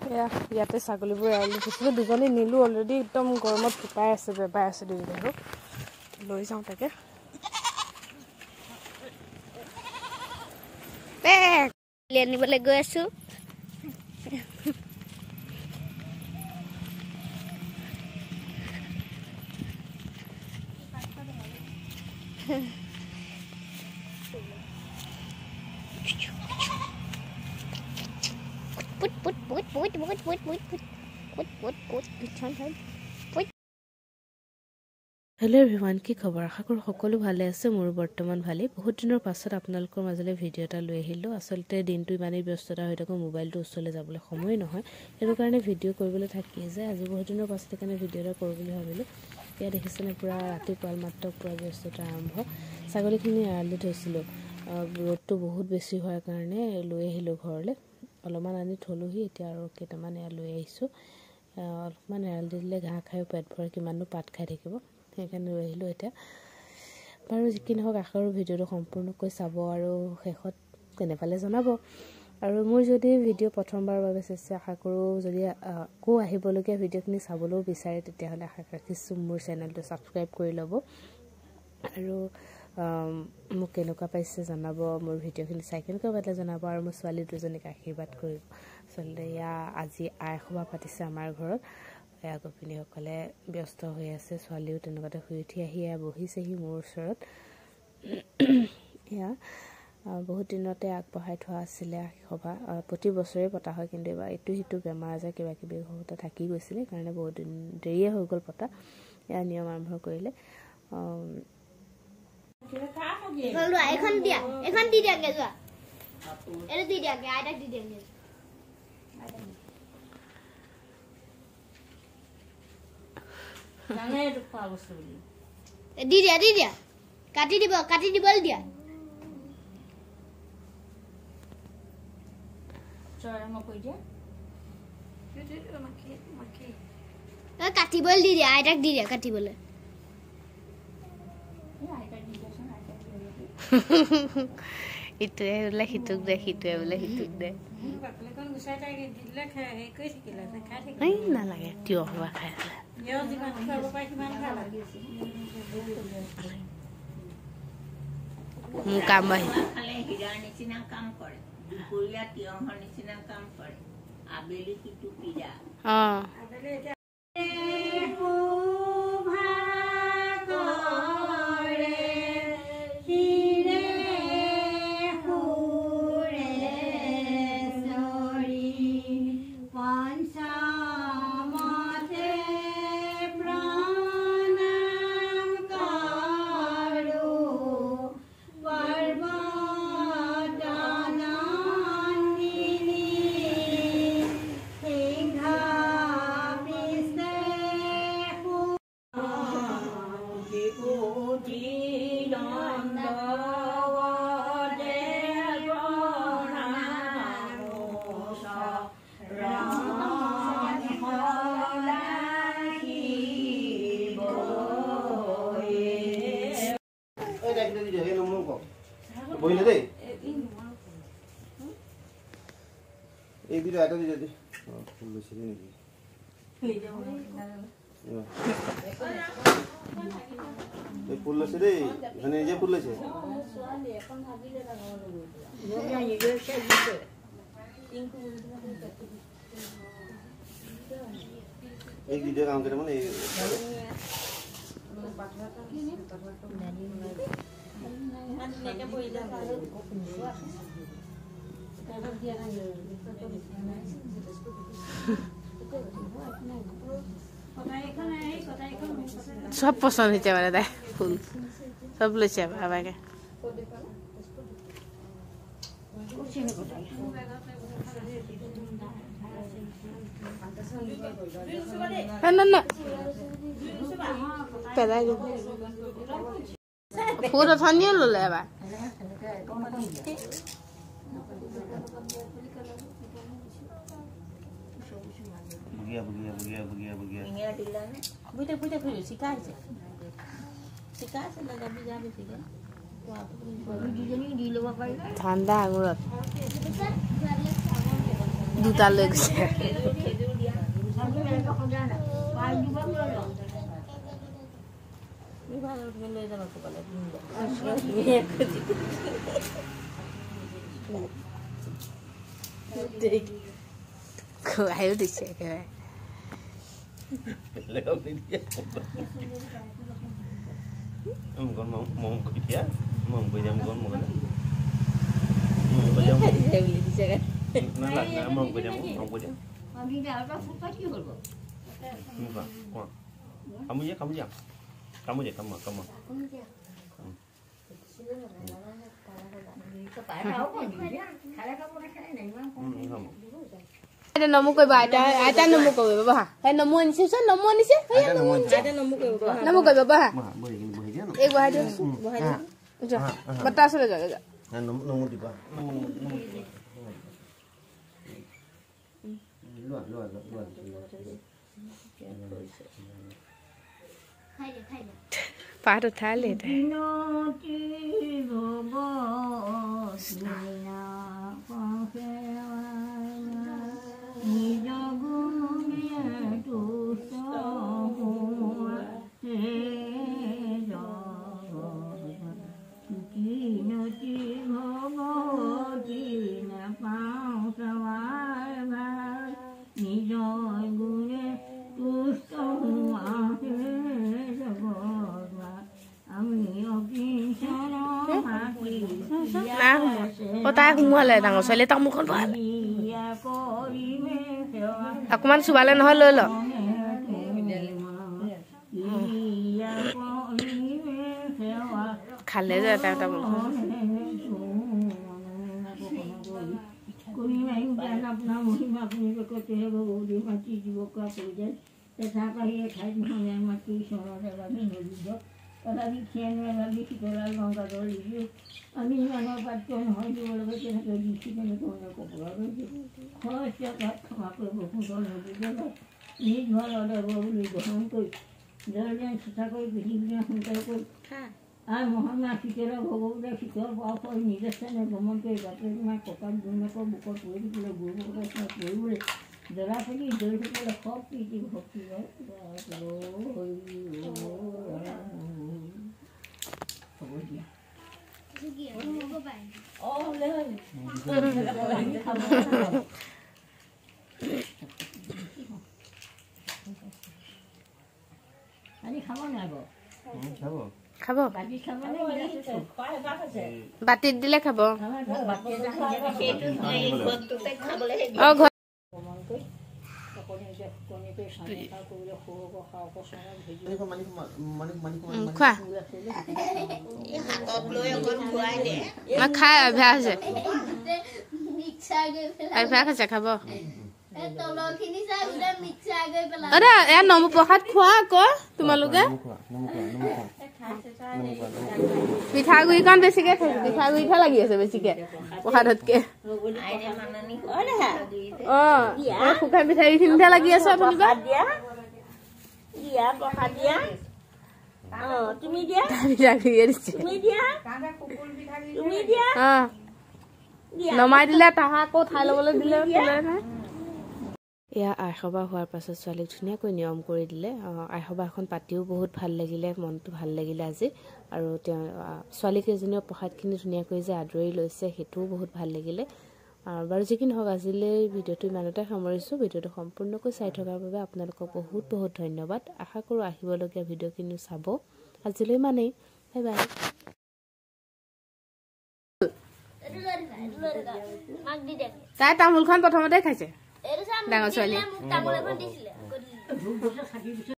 ইয়াতে ছাগলীবোৰ এৰাল দি থৈছিলোঁ দুজনী নিলোঁ অলৰেডি একদম গৰমত ফুপাই আছে বেবাই আছে দুজনী লৈ যাওঁ তাকে আনিবলৈ গৈ আছোঁ হেল্ল' এভৰিৱান কি খবৰ আশা কৰোঁ সকলো ভালে আছে মোৰ বৰ্তমান ভালেই বহুত দিনৰ পাছত আপোনালোকৰ মাজলৈ ভিডিঅ' এটা লৈ আহিলোঁ আচলতে দিনটো ইমানেই ব্যস্ততা হৈ থাকোঁ মোবাইলটো ওচৰলৈ যাবলৈ সময় নহয় সেইটো কাৰণে ভিডিঅ' কৰিবলৈ থাকি যায় আজি বহুত দিনৰ পাছত কাৰণে ভিডিঅ' এটা কৰোঁ বুলি ভাবিলোঁ ইয়াত দেখিছেনে পূৰা ৰাতিপুৱা মাত্ৰ পূৰা ব্যস্ততা আৰম্ভ ছাগলীখিনি এৰাল দি থৈছিলোঁ ৰ'দটো বহুত বেছি হোৱাৰ কাৰণে লৈ আহিলোঁ ঘৰলৈ অলপমান আনি থ'লোহি এতিয়া আৰু কেইটামান এয়া লৈ আহিছোঁ অলপমান এৰাল দি দিলে ঘাঁহ খায়ো পেট ভৰে কিমাননো পাত খাই থাকিব সেইকাৰণে লৈ আহিলোঁ এতিয়া বাৰু যি কি নহওক আশা কৰোঁ ভিডিঅ'টো সম্পূৰ্ণকৈ চাব আৰু শেষত কেনে পালে জনাব আৰু মোৰ যদি ভিডিঅ' প্ৰথমবাৰৰ বাবে চাইছে আশা কৰোঁ যদি আকৌ আহিবলগীয়া ভিডিঅ'খিনি চাবলৈও বিচাৰে তেতিয়াহ'লে আশা ৰাখিছোঁ মোৰ চেনেলটো ছাবস্ক্ৰাইব কৰি ল'ব আৰু মোক কেনেকুৱা পাইছে জনাব মোৰ ভিডিঅ'খিনি চাই কেনেকুৱা পালে জনাব আৰু মোৰ ছোৱালী দুজনীক আশীৰ্বাদ কৰিব আচলতে এয়া আজি আই সভা পাতিছে আমাৰ ঘৰত এয়া গোপিনীসকলে ব্যস্ত হৈ আছে ছোৱালীও তেনেকুৱাতে শুই উঠি আহি এয়া বহিছেহি মোৰ ওচৰত এয়া বহুত দিনতে আগবঢ়াই থোৱা আছিলে সভা প্ৰতি বছৰে পতা হয় কিন্তু এবাৰ ইটো সিটো বেমাৰ আজাৰ কিবা কিবি হওঁতে থাকি গৈছিলে সেইকাৰণে বহুত দিন দেৰিয়ে হৈ গ'ল পতা এয়া নিয়ম আৰম্ভ কৰিলে এখন দি দিয়াগে যোৱা এইটো দি দিয়াগে আইতাক দি দিয়াগে দি দিয়া কাটি দিবলৈ দিয়া কাটিবলৈ দি দিয়া আইতাক দি দিয়া কাটিবলৈ ইটোৱে বোলে সিটোক দে সিটোৱে বোলে সিটোক দে নালাগে তিয়হ হোৱা খাই মোৰ কাম হীৰাৰ নিচিনা কাম কৰে দুপৰীয়া তিয়হৰ নিচিনা কাম কৰে আবেলি সিটো পীড়া বহিলে দেই এই দুটো আইটা দিয়ে দে ফুল বেশি নাকি এই ফুল আছে রে এখানে এই যে ফুল আছে এই ভিডিও কাম করে মানে সব পছন্দ হয়েছে মানে তাই ফুল সব লৈছে বাবাকে না পেলাই ফুল অথনিয়ে ললে এবাৰ ঠাণ্ডা আঙুৰত দুটা লৈ গৈছে লৈ যাবা ক'বালে খুৱাইও দিছে একেবাৰে mong কৰি দিয়া mong কৰি যাম কোন মোক দিছে নালাগে mong কৰি যাম আমি যাওঁতে ফুটা কি হ'ল kamu ya kamu Ada nomu koi ba ada nomu koi ba ha hai nomu anise so nomu anise ada nomu koi ba nomu koi ba ha ek bahai de ja batas le ja nomu di ba luan पाठ उठा लेते हैं তাই সোমোৱালে ডাঙৰ ছোৱালী তাক মুখখন অকণমান চুবালে নহয় লৈ ল খালে যে এটা এটা মুখখন Lagi kian lagi kita lagi orang kado lagi. Ami mana patron hari dua lagi kita lagi kita ni kau nak kau lagi. Kau cakap apa bukan kau lagi jadi. Ni jual ada baru ni bukan kau. Jalan kita kau berikan kita kau. Muhammad kita baru dah kita apa ni dah sana bukan kau dapat nak kau kan dunia kau bukan kau ini kita guru kau nak kau boleh. Jalan pergi jalan kita kopi di kopi ya. Oh, lên. Ani খাব না গো খাব খাব বাটি খাব না কয় বাট আছে বাটিত দিলে খাব বাটি সেইটো এই ঘৰটোতে খাবলৈ অ ঘৰ খোৱা খাই অভ্যাস আছে অভ্যাস আছে খাব এয়া নমু প্ৰসাদ খোৱা আকৌ তোমালোকে পিঠাগুড়িকণ বেছিকে খাইছো পিঠাগুড়িহে লাগি আছে বেছিকে প্ৰসাদতকে অ শুকান পিঠাগুড়িখিনিহে লাগি আছে আপুনিবা নমাই দিলে তাহা আকৌ ঠাই ল'বলৈ দিলে এয়া আইসবাহ হোৱাৰ পাছত ছোৱালীক ধুনীয়াকৈ নিয়ম কৰি দিলে আইসবাহখন পাতিও বহুত ভাল লাগিলে মনটো ভাল লাগিলে আজি আৰু তেওঁ ছোৱালীকেইজনীয়ে প্ৰসাদখিনি ধুনীয়াকৈ যে আদৰি লৈছে সেইটোও বহুত ভাল লাগিলে বাৰু যি কি নহওক আজিলৈ ভিডিঅ'টো ইমানতে সামৰিছোঁ ভিডিঅ'টো সম্পূৰ্ণকৈ চাই থকাৰ বাবে আপোনালোকক বহুত বহুত ধন্যবাদ আশা কৰোঁ আহিবলগীয়া ভিডিঅ'খিনি চাব আজিলৈ ইমানেই বাই বাই তাই তামোলখন প্ৰথমতে খাইছে ডাঙৰ ছোৱালী